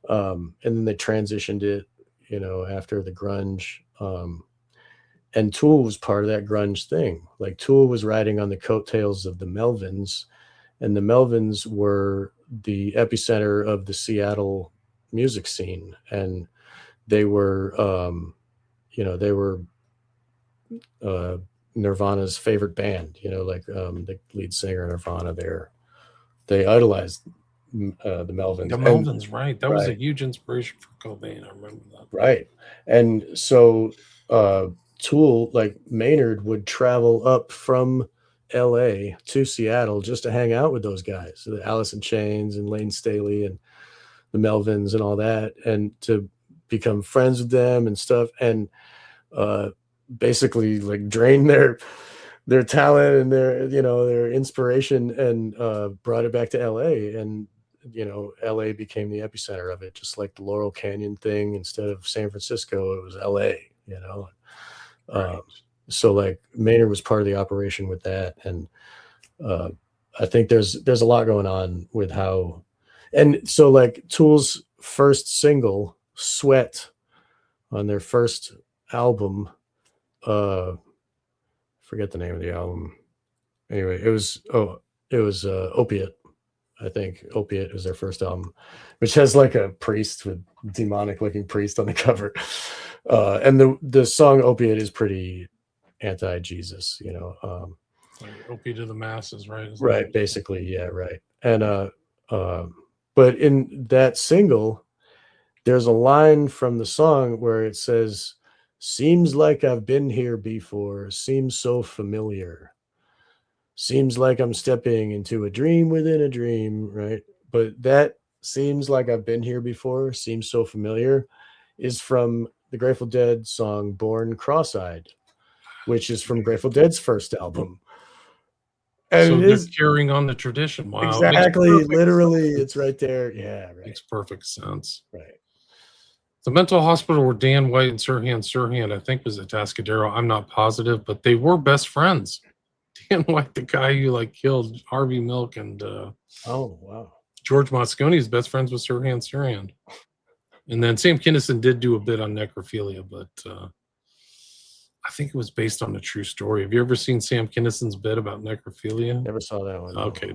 and then they transitioned it after the grunge, and Tool was part of that grunge thing. Like Tool was riding on the coattails of the Melvins, and the Melvins were the epicenter of the Seattle music scene, and they were Nirvana's favorite band. The lead singer of Nirvana, they idolized the Melvins. The And- Melvins, right? That was a right. huge inspiration for Cobain. I remember that. Right. And so Tool, like Maynard, would travel up from LA to Seattle just to hang out with those guys, the Alice in Chains and Lane Staley and the Melvins and all that, and to become friends with them and stuff, and basically like drain their talent and their inspiration, and brought it back to LA, and LA became the epicenter of it, just like the Laurel Canyon thing. Instead of San Francisco, it was LA, Right. So like Maynard was part of the operation with that. And I think there's a lot going on with how, and so like Tool's first single, Sweat, on their first album, forget the name of the album. Anyway, it was Opiate. I think Opiate was their first album, which has like a priest with demonic looking priest on the cover. And the song Opiate is pretty anti-Jesus, Like opiate to the masses, right? Isn't right. that- Basically. Yeah. Right. And, but in that single, there's a line from the song where it says, "Seems like I've been here before, seems so familiar. Seems like I'm stepping into a dream within a dream," right? But that "seems like I've been here before, seems so familiar" is from the Grateful Dead song Born Cross-Eyed, which is from Grateful Dead's first album. And So it they're is carrying on the tradition. Wow. exactly, literally, it's right there. Yeah, right, Makes perfect sense. right. The mental hospital where Dan White and Sirhan, I think, was at Tascadero. I'm not positive, but they were best friends. Dan White, the guy who like killed Harvey Milk, and Oh, wow. George Moscone is best friends with Sirhan. And then Sam Kinison did do a bit on necrophilia, but I think it was based on a true story. Have you ever seen Sam Kinison's bit about necrophilia? Never saw that one. No. Okay,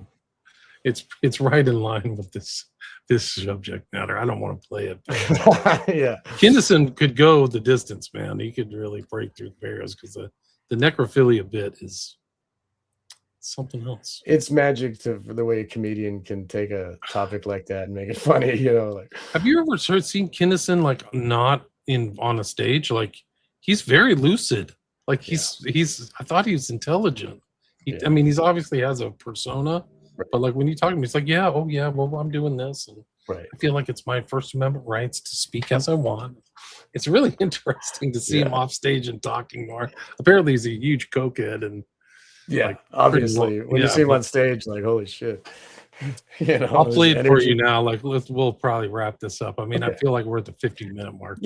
it's right in line with this subject matter. I don't want to play it. Yeah. Kinison could go the distance, man. He could really break through the barriers, because the necrophilia bit is something else. It's magic for the way a comedian can take a topic like that and make it funny, like. Have you ever seen Kinison like not on a stage? Like, he's very lucid. Like he's I thought he was intelligent. I mean, he's obviously has a persona, but like when you talk to him, he's like, yeah, oh yeah, well, I'm doing this, and I feel like it's my First Amendment rights to speak as I want. It's really interesting to see him off stage and talking more. Apparently, he's a huge cokehead, and like, obviously, when you see him on stage, like, holy shit. I'll play it for you now. Like, we'll probably wrap this up. I mean, I feel like we're at the 50-minute mark.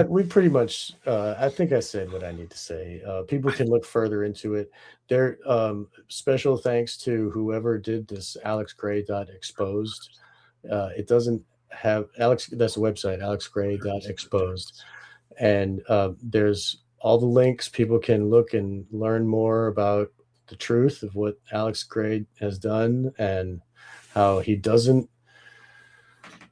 We pretty much, I think I said what I need to say. People can look further into it. There, special thanks to whoever did this, alexgray.exposed. It doesn't have Alex. That's the website, alexgray.exposed. And there's all the links. People can look and learn more about the truth of what Alex Gray has done, and how he doesn't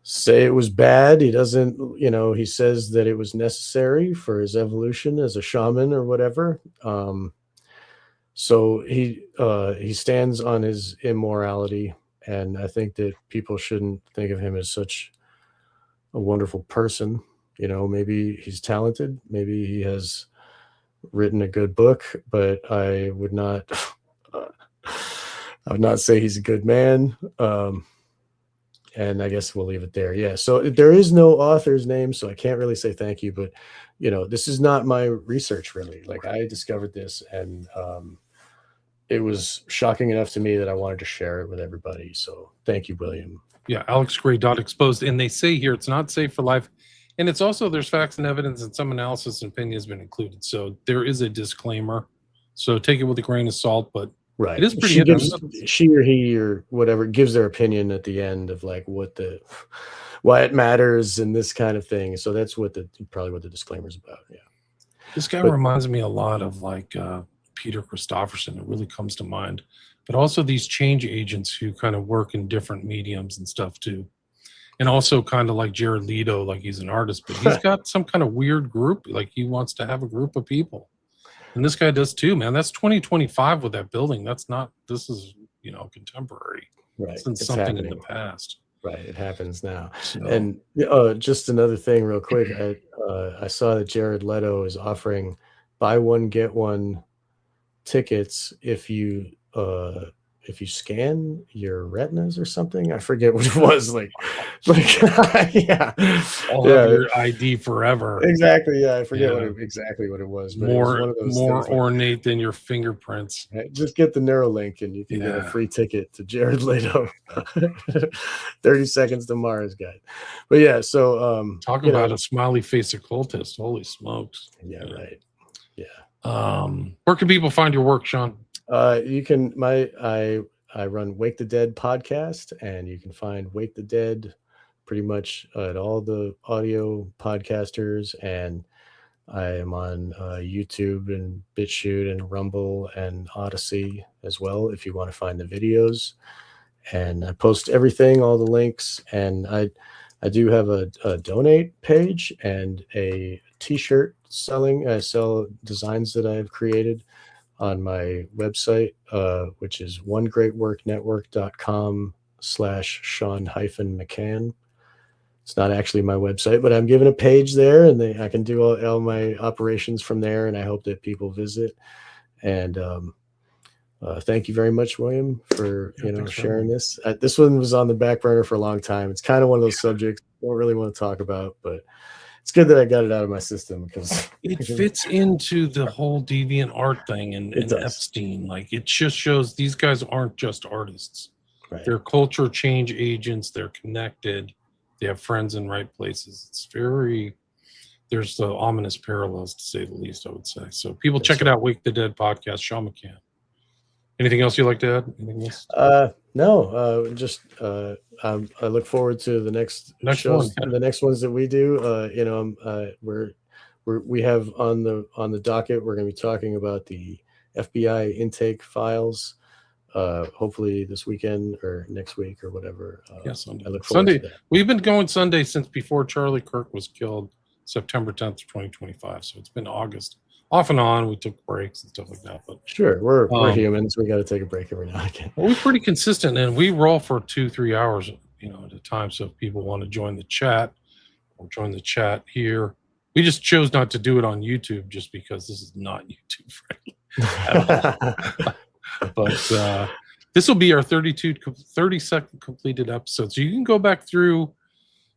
say it was bad. He doesn't, he says that it was necessary for his evolution as a shaman or whatever. So he stands on his immorality, and I think that people shouldn't think of him as such a wonderful person. Maybe he's talented, maybe he has written a good book, but I would not say he's a good man. And I guess we'll leave it there. Yeah. So there is no author's name, so I can't really say thank you, but this is not my research really. Like, I discovered this, and it was shocking enough to me that I wanted to share it with everybody. So thank you, William. Yeah. alexgray.exposed. And they say here, it's not safe for life. And it's also, there's facts and evidence, and some analysis and opinion has been included. So there is a disclaimer. So take it with a grain of salt, but it is pretty interesting. She or he or whatever gives their opinion at the end of like why it matters and this kind of thing. So that's probably what the disclaimer is about. Yeah. This guy reminds me a lot of like Peter Christopherson. It really comes to mind. But also these change agents who kind of work in different mediums and stuff too. And also kind of like Jared Leto, like he's an artist, but he's got some kind of weird group. Like he wants to have a group of people. And this guy does too, man. That's 2025 with that building. This is, contemporary. Right. It's something happening in the past. Right. It happens now. So. And just another thing real quick. I saw that Jared Leto is offering buy one, get one tickets if you scan your retinas or something. I forget what it was. Like yeah. I'll have your ID forever. Exactly. Yeah. I forget exactly what it was. But more it was one of those more ornate than your fingerprints. Right? Just get the Neuralink and you can get a free ticket to Jared Leto. 30 Seconds to Mars guy. But yeah, so talk about a smiley face occultist. Holy smokes. Yeah, right. Yeah. Where can people find your work, Sean? You can I run Wake the Dead podcast, and you can find Wake the Dead pretty much at all the audio podcasters, and I am on YouTube and BitChute and Rumble and Odyssey as well if you want to find the videos. And I post everything, all the links, and I do have a donate page and a t-shirt selling. I sell designs that I've created on my website, which is onegreatworknetwork.com/Sean-McCann. It's not actually my website, but I'm given a page there, and I can do all my operations from there, and I hope that people visit. And thank you very much, William, for sharing this. This one was on the back burner for a long time. It's kind of one of those subjects I don't really want to talk about, but it's good that I got it out of my system because it fits into the whole deviant art thing and It does. Epstein. Like, it just shows these guys aren't just artists. right. They're culture change agents. They're connected. They have friends in right places. It's very, there's the ominous parallels, to say the least, I would say. So people That's check it right. out. Wake the Dead podcast, Sean McCann. Anything else you'd like to add? Anything else? No, just I look forward to the next shows, one. the next ones that we do. We have on the docket. We're going to be talking about the FBI intake files. Hopefully this weekend or next week or whatever. Yeah, Sunday. I look forward Sunday. to that. We've been going Sunday since before Charlie Kirk was killed, September 10th, 2025. So it's been August. Off and on, we took breaks and stuff like that. But Sure, we're humans. We got to take a break every now and again. we're pretty consistent, and we roll for 2-3 hours, at a time. So if people want to join the chat or join the chat here, we just chose not to do it on YouTube just because this is not YouTube friendly at all. But this will be our 32nd completed episode. So you can go back through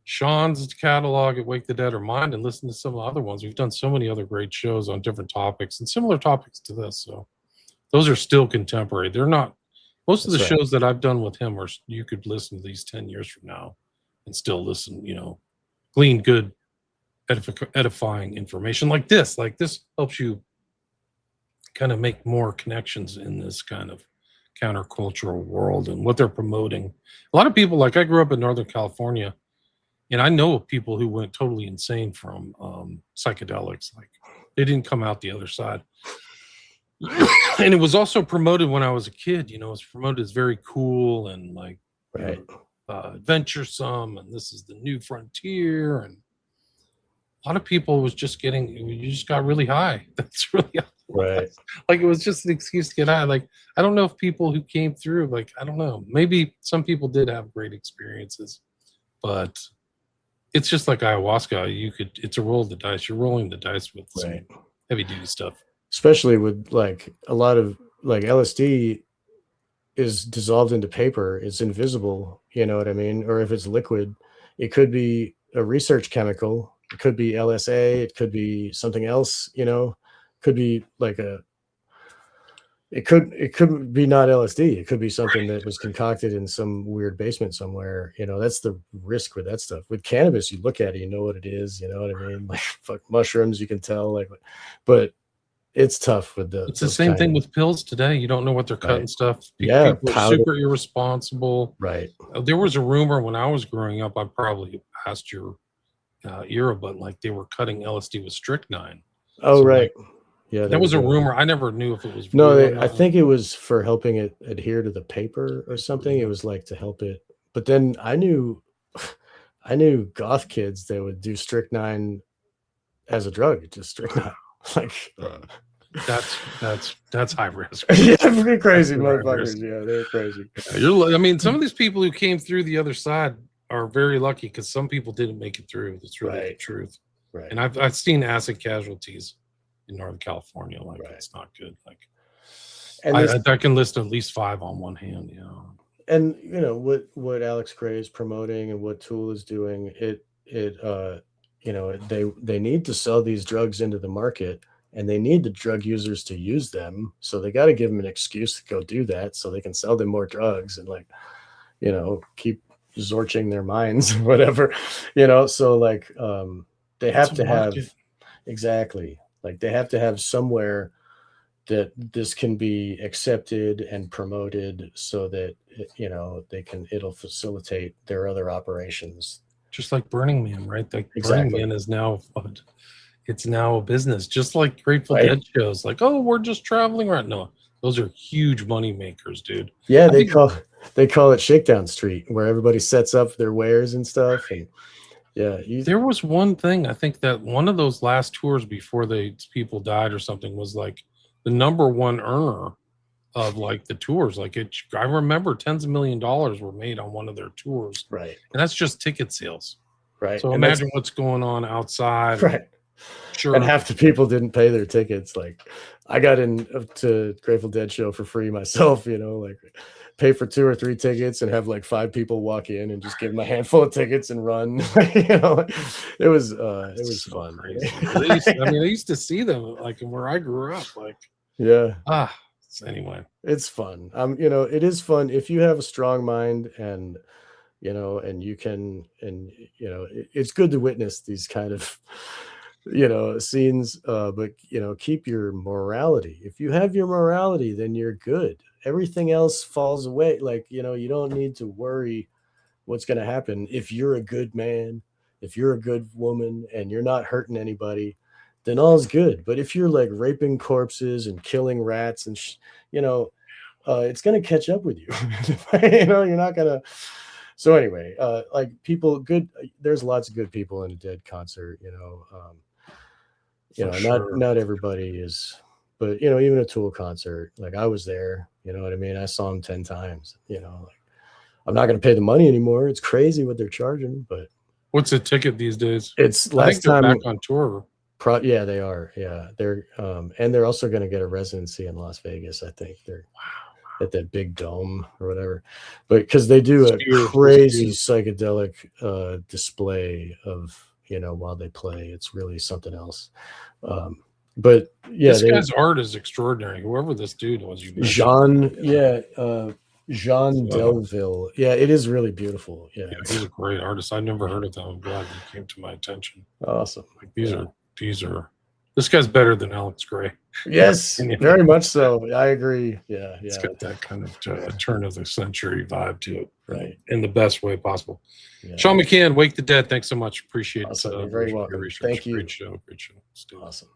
Sean's catalog at Wake the Dead or mine and listen to some of the other ones. We've done so many other great shows on different topics and similar topics to this. So those are still contemporary. They're not, most of the That's right. shows that I've done with him are, you could listen to these 10 years from now and still listen, glean good, edifying information like this. Like this helps you kind of make more connections in this kind of countercultural world and what they're promoting. A lot of people, like I grew up in Northern California, and I know of people who went totally insane from psychedelics. Like they didn't come out the other side. And it was also promoted when I was a kid, it was promoted as very cool and like Right. adventuresome, and this is the new frontier. And a lot of people was just you just got really high. That's really how it was. Right. Like it was just an excuse to get high. Like I don't know if people who came through, like I don't know, maybe some people did have great experiences, but it's just like ayahuasca. It's a roll of the dice. You're rolling the dice with some Right. heavy duty stuff. Especially with like a lot of like LSD is dissolved into paper. It's invisible. You know what I mean? Or if it's liquid, it could be a research chemical. It could be LSA. It could be something else. Could be like it could be not LSD. It could be something that was concocted in some weird basement somewhere. That's the risk with that stuff. With cannabis, you look at it, you know what it is. You know what I mean? Like fuck mushrooms, you can tell. Like, but it's tough with It's the same thing with pills today. You don't know what they're cutting Right. stuff. Yeah, People are powder. super irresponsible. Right. There was a rumor when I was growing up. I probably passed your era, but like they were cutting LSD with strychnine. Oh, So, right. like, Yeah, that was a a rumor. I never knew if it was No, real or I not. think it was for helping it adhere to the paper or something. It was like to help it. But then I knew goth kids that would do strychnine as a drug, just strychnine. Like, That's high risk. yeah, pretty crazy That's motherfuckers. Yeah, they're crazy. I mean, some of these people who came through the other side are very lucky because some people didn't make it through. That's really the Right. truth. Right. And I've seen acid casualties in Northern California. Like Right. it's not good. Like And I can list at least 5 on one hand. and what Alex Gray is promoting and what Tool is doing, they need to sell these drugs into the market, and they need the drug users to use them, so they got to give them an excuse to go do that so they can sell them more drugs and keep zorching their minds or whatever, so like they have It's a to have market. exactly, like they have to have somewhere that this can be accepted and promoted so that it'll facilitate their other operations. Just like Burning Man, right? Like Exactly. Burning Man is now it's now a business, just like Grateful Right. Dead shows. Like, oh, we're just traveling around. No, those are huge money makers, dude. Yeah, I they think- call it Shakedown Street, where everybody sets up their wares and stuff. And yeah, There was one thing, I think that one of those last tours before people died or something was like the number one earner of like the tours. Like I remember tens of $1 million were made on one of their tours, right, and that's just ticket sales. right. So And that's- imagine what's going on outside. right. Sure. And half the people didn't pay their tickets. Like, I got in to Grateful Dead show for free myself, you know, like pay for 2 or 3 tickets and have like 5 people walk in and just give them a handful of tickets and run. You know, it was So fun. crazy. I used to see them like where I grew up. Like, Yeah. Anyway, It's fun. You know, it is fun if you have a strong mind and, you know, and you can, and, you know, it's good to witness these kind of, you know, scenes, but, you know, keep your morality. If you have your morality, then you're good. Everything else falls away. Like, you know, you don't need to worry what's going to happen. If you're a good man, if you're a good woman and you're not hurting anybody, then all's good. But if you're like raping corpses and killing rats and, you know, it's going to catch up with you. You know, you're not going to. So anyway, like people, good. There's lots of good people in a Dead concert. You know, not everybody is, but you know, even a Tool concert, like I was there. You know what I mean? I saw them 10 times. You know, like, I'm not going to pay the money anymore. It's crazy what they're charging, but what's a ticket these days? it's I think last they're time. back on tour. Yeah, they are. Yeah, they're and they're also going to get a residency in Las Vegas. I think they're at that big dome or whatever, but because they do a crazy psychedelic display of, you know, while they play, it's really something else. But yeah, this guy's art is extraordinary. Whoever this dude was, Jean Delville. Yeah, it is really beautiful. Yeah, he's a great artist. I never heard of them. I'm glad he came to my attention. Awesome. Like these are. This guy's better than Alex Gray. Yes, very much so. I agree. Yeah. It's got that kind of turn of the century vibe to it, right? In the best way possible. Yeah. Sean McCann, Wake the Dead. Thanks so much. Appreciate it. You're very welcome. Thank you. Great show. Great show. Awesome.